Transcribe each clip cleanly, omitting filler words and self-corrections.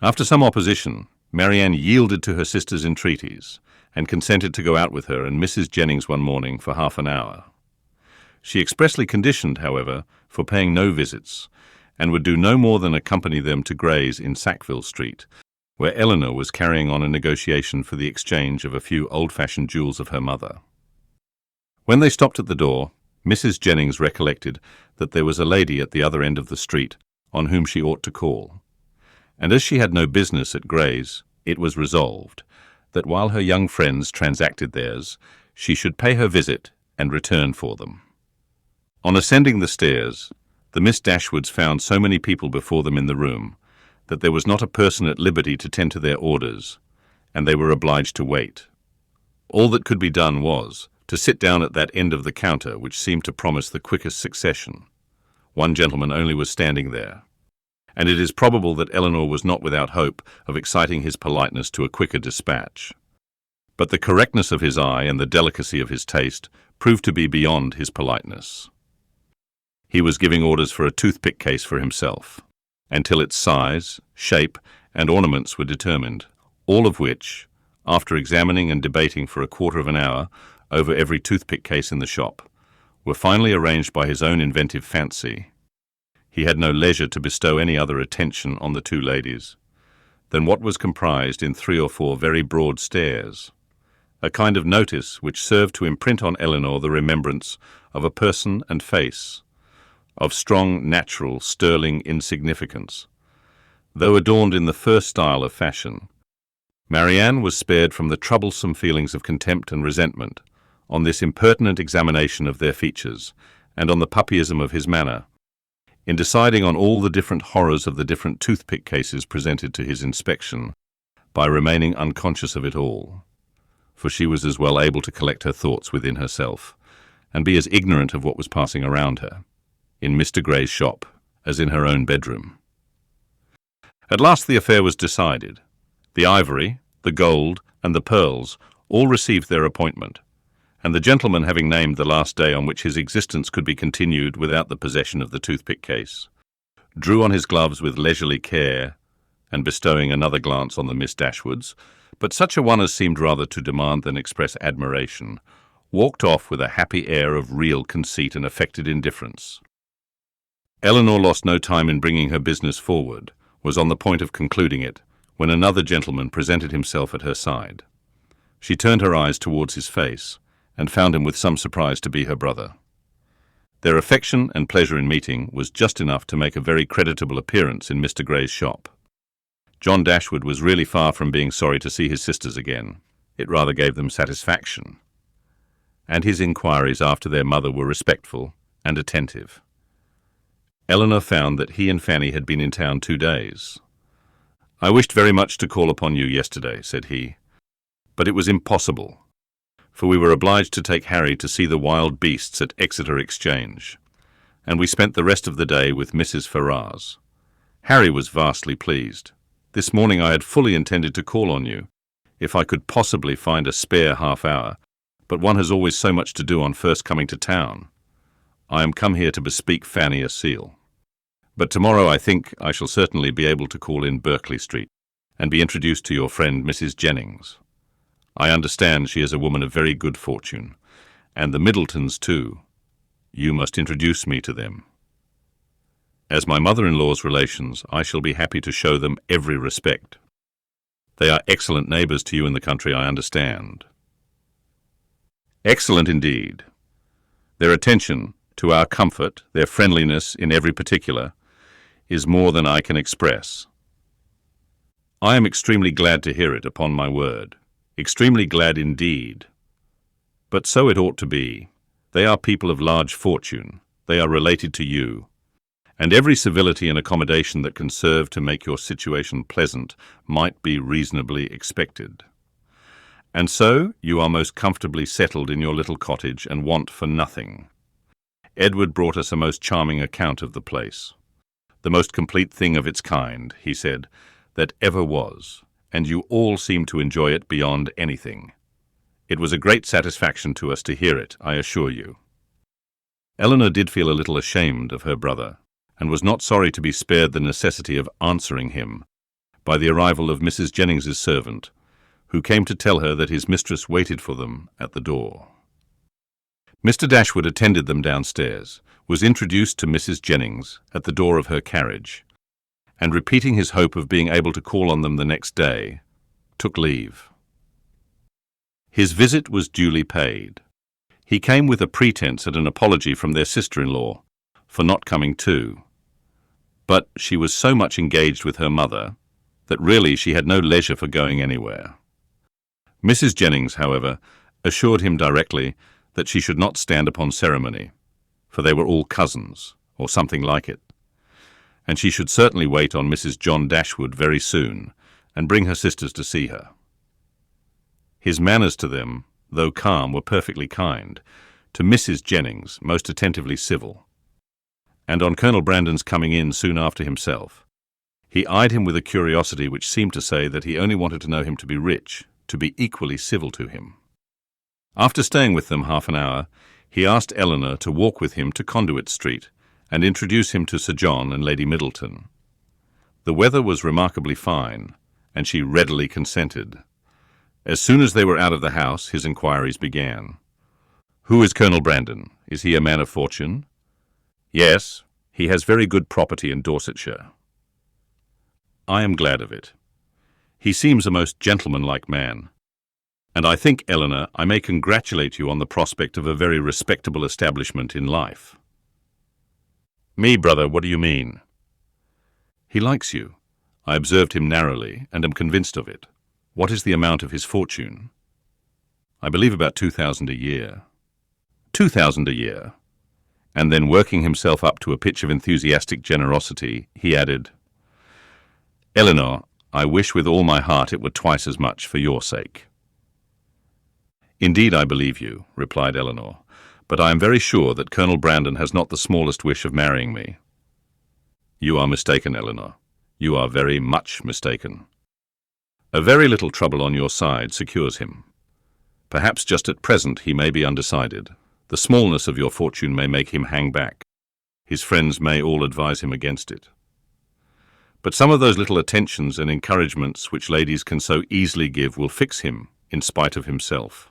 After some opposition, Marianne yielded to her sister's entreaties and consented to go out with her and Mrs. Jennings one morning for half an hour. She expressly conditioned, however, for paying no visits, and would do no more than accompany them to Gray's in Sackville Street, where Elinor was carrying on a negotiation for the exchange of a few old-fashioned jewels of her mother. When they stopped at the door, Mrs. Jennings recollected that there was a lady at the other end of the street on whom she ought to call, and as she had no business at Gray's, it was resolved that while her young friends transacted theirs, she should pay her visit and return for them. On ascending the stairs, the Miss Dashwoods found so many people before them in the room that there was not a person at liberty to tend to their orders, and they were obliged to wait. All that could be done was to sit down at that end of the counter which seemed to promise the quickest succession. One gentleman only was standing there, and it is probable that Elinor was not without hope of exciting his politeness to a quicker dispatch. But the correctness of his eye and the delicacy of his taste proved to be beyond his politeness. He was giving orders for a toothpick case for himself, until its size, shape, and ornaments were determined, all of which, after examining and debating for a quarter of an hour over every toothpick case in the shop, were finally arranged by his own inventive fancy. He had no leisure to bestow any other attention on the two ladies than what was comprised in 3 or 4 very broad stares, a kind of notice which served to imprint on Elinor the remembrance of a person and face, of strong, natural, sterling insignificance. Though adorned in the first style of fashion, Marianne was spared from the troublesome feelings of contempt and resentment on this impertinent examination of their features and on the puppyism of his manner, in deciding on all the different horrors of the different toothpick cases presented to his inspection, by remaining unconscious of it all, for she was as well able to collect her thoughts within herself, and be as ignorant of what was passing around her, in Mr. Gray's shop, as in her own bedroom. At last the affair was decided. The ivory, the gold, and the pearls all received their appointment, and the gentleman having named the last day on which his existence could be continued without the possession of the toothpick case, drew on his gloves with leisurely care, and bestowing another glance on the Miss Dashwoods, but such a one as seemed rather to demand than express admiration, walked off with a happy air of real conceit and affected indifference. Elinor lost no time in bringing her business forward, was on the point of concluding it, when another gentleman presented himself at her side. She turned her eyes towards his face, and found him with some surprise to be her brother. Their affection and pleasure in meeting was just enough to make a very creditable appearance in Mr. Gray's shop. John Dashwood was really far from being sorry to see his sisters again. It rather gave them satisfaction. And his inquiries after their mother were respectful and attentive. Elinor found that he and Fanny had been in town 2 days. "I wished very much to call upon you yesterday," said he, "but it was impossible, for we were obliged to take Harry to see the wild beasts at Exeter Exchange, and we spent the rest of the day with Mrs. Ferrars. Harry was vastly pleased. This morning I had fully intended to call on you, if I could possibly find a spare half hour, but one has always so much to do on first coming to town. I am come here to bespeak Fanny a seal. But tomorrow I think I shall certainly be able to call in Berkeley Street, and be introduced to your friend Mrs. Jennings. I understand she is a woman of very good fortune, and the Middletons too. You must introduce me to them. As my mother-in-law's relations, I shall be happy to show them every respect. They are excellent neighbours to you in the country, I understand." "Excellent indeed. Their attention to our comfort, their friendliness in every particular, is more than I can express. I am extremely glad to hear it, upon my word. Extremely glad indeed. But so it ought to be. They are people of large fortune. They are related to you. And every civility and accommodation that can serve to make your situation pleasant might be reasonably expected. And so you are most comfortably settled in your little cottage and want for nothing. Edward brought us a most charming account of the place. The most complete thing of its kind, he said, that ever was, and you all seem to enjoy it beyond anything. It was a great satisfaction to us to hear it, I assure you." Elinor did feel a little ashamed of her brother, and was not sorry to be spared the necessity of answering him, by the arrival of Mrs. Jennings's servant, who came to tell her that his mistress waited for them at the door. Mr. Dashwood attended them downstairs, was introduced to Mrs. Jennings at the door of her carriage, and repeating his hope of being able to call on them the next day, took leave. His visit was duly paid. He came with a pretense at an apology from their sister-in-law for not coming too, but she was so much engaged with her mother that really she had no leisure for going anywhere. Mrs. Jennings, however, assured him directly that she should not stand upon ceremony, for they were all cousins, or something like it, and she should certainly wait on Mrs. John Dashwood very soon, and bring her sisters to see her. His manners to them, though calm, were perfectly kind, to Mrs. Jennings most attentively civil, and on Colonel Brandon's coming in soon after himself, he eyed him with a curiosity which seemed to say that he only wanted to know him to be rich, to be equally civil to him. After staying with them half an hour, he asked Elinor to walk with him to Conduit Street and introduce him to Sir John and Lady Middleton. The weather was remarkably fine, and she readily consented. As soon as they were out of the house, his inquiries began. "Who is Colonel Brandon? Is he a man of fortune?" "Yes, he has very good property in Dorsetshire." "I am glad of it. He seems a most gentlemanlike man. And I think, Elinor, I may congratulate you on the prospect of a very respectable establishment in life." "Me, brother, what do you mean?" "He likes you. I observed him narrowly, and am convinced of it. What is the amount of his fortune?" "I believe about 2,000 a year." 2,000 a year. And then, working himself up to a pitch of enthusiastic generosity, he added, "Elinor, I wish with all my heart it were twice as much for your sake." "Indeed, I believe you," replied Elinor, "but I am very sure that Colonel Brandon has not the smallest wish of marrying me." "You are mistaken, Elinor. You are very much mistaken. A very little trouble on your side secures him. Perhaps just at present he may be undecided. The smallness of your fortune may make him hang back. His friends may all advise him against it. But some of those little attentions and encouragements which ladies can so easily give will fix him in spite of himself,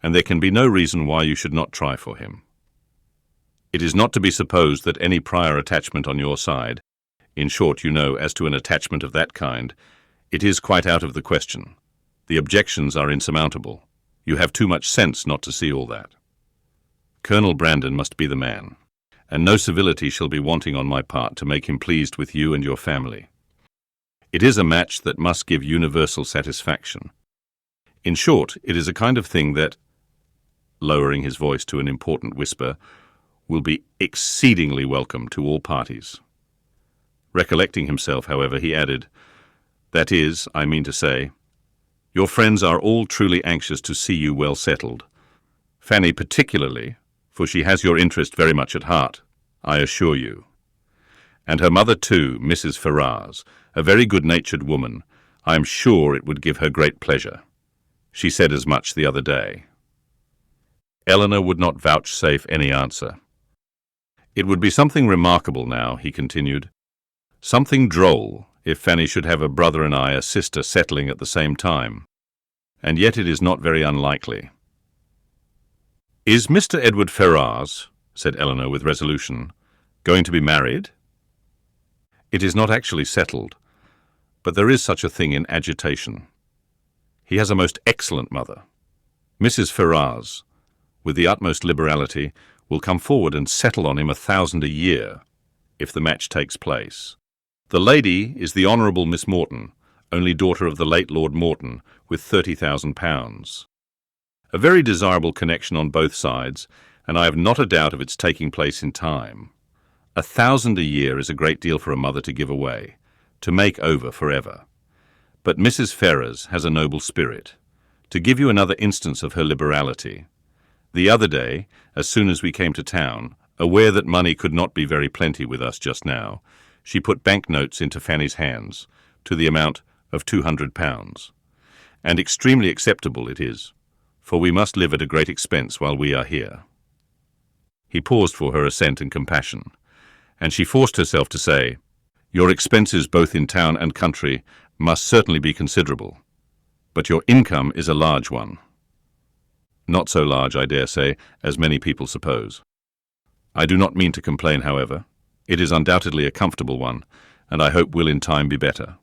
and there can be no reason why you should not try for him. It is not to be supposed that any prior attachment on your side, in short, you know, as to an attachment of that kind, it is quite out of the question. The objections are insurmountable. You have too much sense not to see all that. Colonel Brandon must be the man, and no civility shall be wanting on my part to make him pleased with you and your family. It is a match that must give universal satisfaction. In short, it is a kind of thing that," lowering his voice to an important whisper, "will be exceedingly welcome to all parties." Recollecting himself, however, he added, "That is, I mean to say, your friends are all truly anxious to see you well settled. Fanny particularly, for she has your interest very much at heart, I assure you. And her mother too, Mrs. Ferrars, a very good-natured woman. I am sure it would give her great pleasure. She said as much the other day." Elinor would not vouchsafe any answer. "It would be something remarkable now," he continued, "something droll, if Fanny should have a brother and I a sister settling at the same time, and yet it is not very unlikely." "Is Mr. Edward Ferrars," said Elinor with resolution, "going to be married?" "It is not actually settled, but there is such a thing in agitation. He has a most excellent mother. Mrs. Ferrars, with the utmost liberality, will come forward and settle on him 1,000 a year, if the match takes place. The lady is the Honourable Miss Morton, only daughter of the late Lord Morton, with £30,000. A very desirable connection on both sides, and I have not a doubt of its taking place in time. 1,000 a year is a great deal for a mother to give away, to make over forever. But Mrs. Ferrars has a noble spirit. To give you another instance of her liberality, the other day, as soon as we came to town, aware that money could not be very plenty with us just now, she put banknotes into Fanny's hands, to the amount of £200, and extremely acceptable it is, for we must live at a great expense while we are here." He paused for her assent and compassion, and she forced herself to say, Your expenses both in town and country must certainly be considerable, but your income is a large one. Not so large, I dare say, as many people suppose. I do not mean to complain, however. It is undoubtedly a comfortable one, and I hope will in time be better.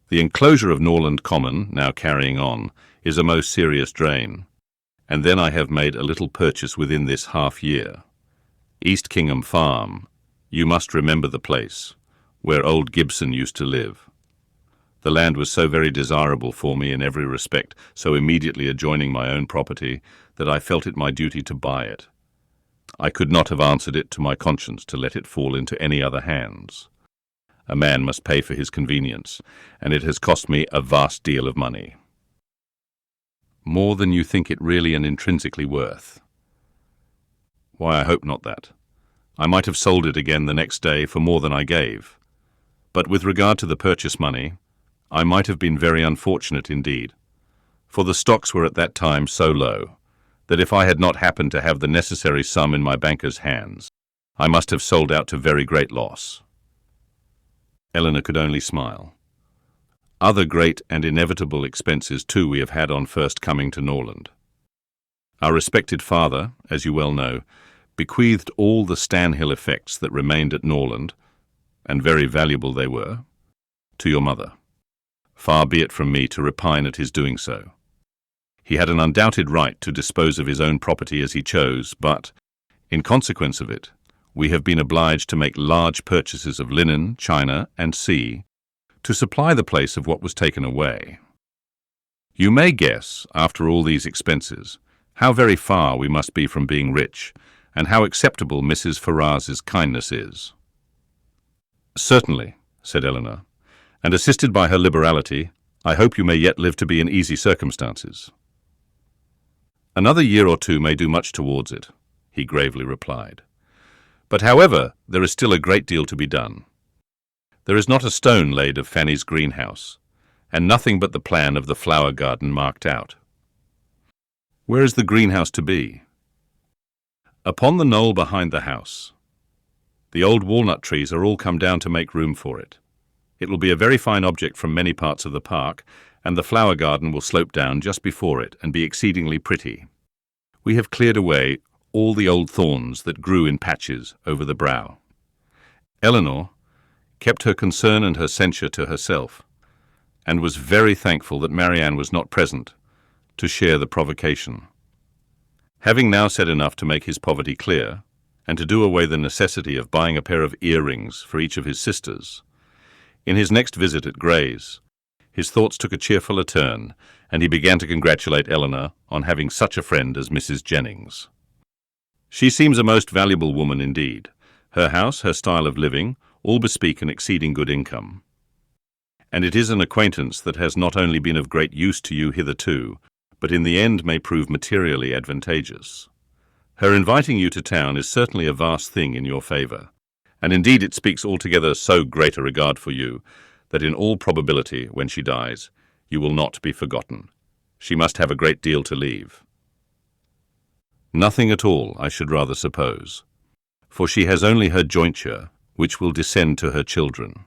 The enclosure of Norland Common, now carrying on, is a most serious drain, and then I have made a little purchase within this half-year. East Kingham Farm. You must remember the place, where old Gibson used to live. The land was so very desirable for me in every respect, so immediately adjoining my own property, that I felt it my duty to buy it. I could not have answered it to my conscience to let it fall into any other hands. A man must pay for his convenience, and it has cost me a vast deal of money. More than you think it really and intrinsically worth. Why, I hope not that. I might have sold it again the next day for more than I gave. But with regard to the purchase money, I might have been very unfortunate indeed, for the stocks were at that time so low that if I had not happened to have the necessary sum in my banker's hands, I must have sold out to very great loss. Elinor could only smile. Other great and inevitable expenses too we have had on first coming to Norland. Our respected father, as you well know, bequeathed all the Stanhill effects that remained at Norland, and very valuable they were, to your mother. Far be it from me to repine at his doing so. He had an undoubted right to dispose of his own property as he chose, but, in consequence of it, we have been obliged to make large purchases of linen, china, and sea, to supply the place of what was taken away. You may guess, after all these expenses, how very far we must be from being rich, and how acceptable Mrs. Ferrars's kindness is. Certainly, said Elinor, and assisted by her liberality, I hope you may yet live to be in easy circumstances. Another year or two may do much towards it, he gravely replied. But however, there is still a great deal to be done. There is not a stone laid of Fanny's greenhouse, and nothing but the plan of the flower garden marked out. Where is the greenhouse to be? Upon the knoll behind the house. The old walnut trees are all come down to make room for it. It will be a very fine object from many parts of the park, and the flower garden will slope down just before it and be exceedingly pretty. We have cleared away all the old thorns that grew in patches over the brow. Elinor kept her concern and her censure to herself, and was very thankful that Marianne was not present to share the provocation. Having now said enough to make his poverty clear, and to do away the necessity of buying a pair of earrings for each of his sisters, in his next visit at Gray's, his thoughts took a cheerfuller turn, and he began to congratulate Elinor on having such a friend as Mrs. Jennings. She seems a most valuable woman indeed. Her house, her style of living, all bespeak an exceeding good income. And it is an acquaintance that has not only been of great use to you hitherto, but in the end may prove materially advantageous. Her inviting you to town is certainly a vast thing in your favour, and indeed it speaks altogether so great a regard for you, that in all probability, when she dies, you will not be forgotten. She must have a great deal to leave. Nothing at all, I should rather suppose, for she has only her jointure, which will descend to her children.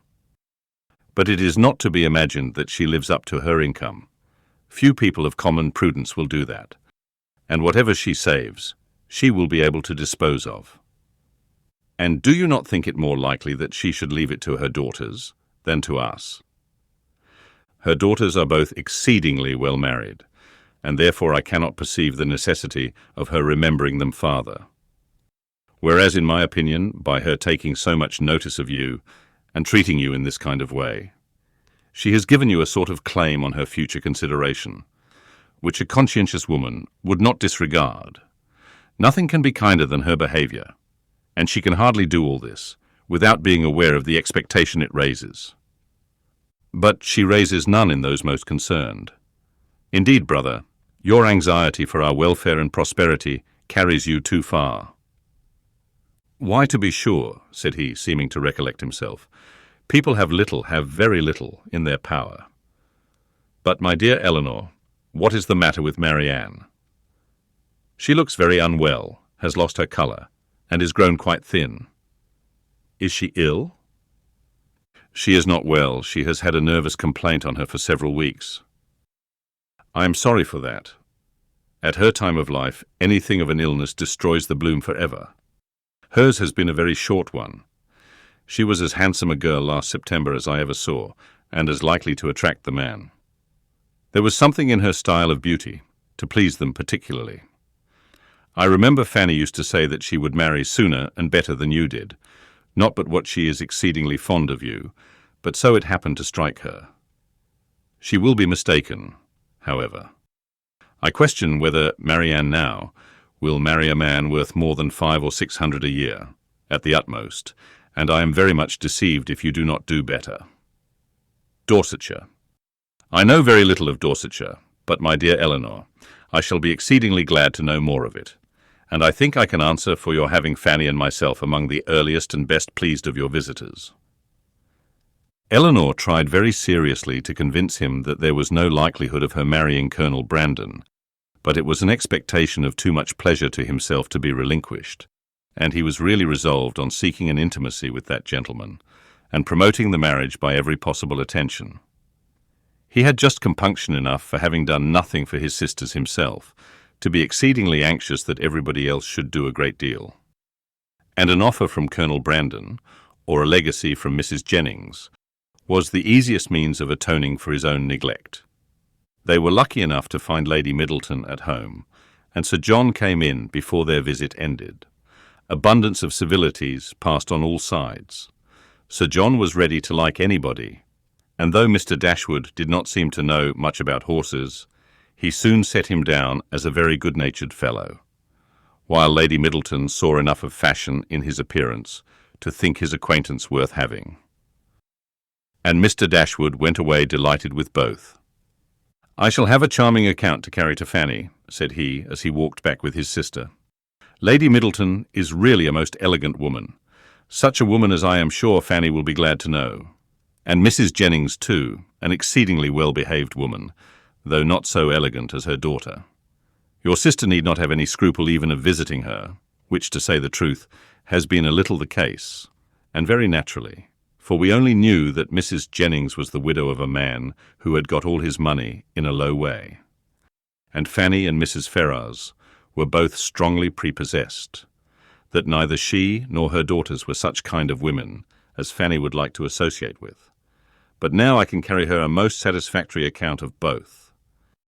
But it is not to be imagined that she lives up to her income. Few people of common prudence will do that, and whatever she saves, she will be able to dispose of. And do you not think it more likely that she should leave it to her daughters than to us? Her daughters are both exceedingly well married, and therefore I cannot perceive the necessity of her remembering them farther. Whereas, in my opinion, by her taking so much notice of you, and treating you in this kind of way, she has given you a sort of claim on her future consideration, which a conscientious woman would not disregard. Nothing can be kinder than her behaviour, and she can hardly do all this without being aware of the expectation it raises. But she raises none in those most concerned. Indeed, brother, your anxiety for our welfare and prosperity carries you too far. Why, to be sure, said he, seeming to recollect himself, people have very little in their power. But, my dear Elinor, what is the matter with Marianne? She looks very unwell, has lost her colour, and is grown quite thin. Is she ill? She is not well. She has had a nervous complaint on her for several weeks. I am sorry for that. At her time of life, anything of an illness destroys the bloom forever. Hers has been a very short one. She was as handsome a girl last September as I ever saw, and as likely to attract the man. There was something in her style of beauty, to please them particularly. I remember Fanny used to say that she would marry sooner and better than you did, not but what she is exceedingly fond of you, but so it happened to strike her. She will be mistaken, however. I question whether Marianne now will marry a man worth more than 500 or 600 a year, at the utmost, and I am very much deceived if you do not do better. Dorsetshire. I know very little of Dorsetshire, but my dear Elinor, I shall be exceedingly glad to know more of it, and I think I can answer for your having Fanny and myself among the earliest and best pleased of your visitors. Elinor tried very seriously to convince him that there was no likelihood of her marrying Colonel Brandon, but it was an expectation of too much pleasure to himself to be relinquished, and he was really resolved on seeking an intimacy with that gentleman, and promoting the marriage by every possible attention. He had just compunction enough for having done nothing for his sisters himself, to be exceedingly anxious that everybody else should do a great deal. And an offer from Colonel Brandon, or a legacy from Mrs. Jennings, was the easiest means of atoning for his own neglect. They were lucky enough to find Lady Middleton at home, and Sir John came in before their visit ended. Abundance of civilities passed on all sides. Sir John was ready to like anybody, and though Mr. Dashwood did not seem to know much about horses, he soon set him down as a very good-natured fellow, while Lady Middleton saw enough of fashion in his appearance to think his acquaintance worth having. And Mr. Dashwood went away delighted with both. "I shall have a charming account to carry to Fanny," said he, as he walked back with his sister. "Lady Middleton is really a most elegant woman, such a woman as I am sure Fanny will be glad to know. And Mrs. Jennings, too, an exceedingly well-behaved woman, though not so elegant as her daughter. Your sister need not have any scruple even of visiting her, which, to say the truth, has been a little the case, and very naturally, for we only knew that Mrs. Jennings was the widow of a man who had got all his money in a low way. And Fanny and Mrs. Ferrars were both strongly prepossessed, that neither she nor her daughters were such kind of women as Fanny would like to associate with. But now I can carry her a most satisfactory account of both.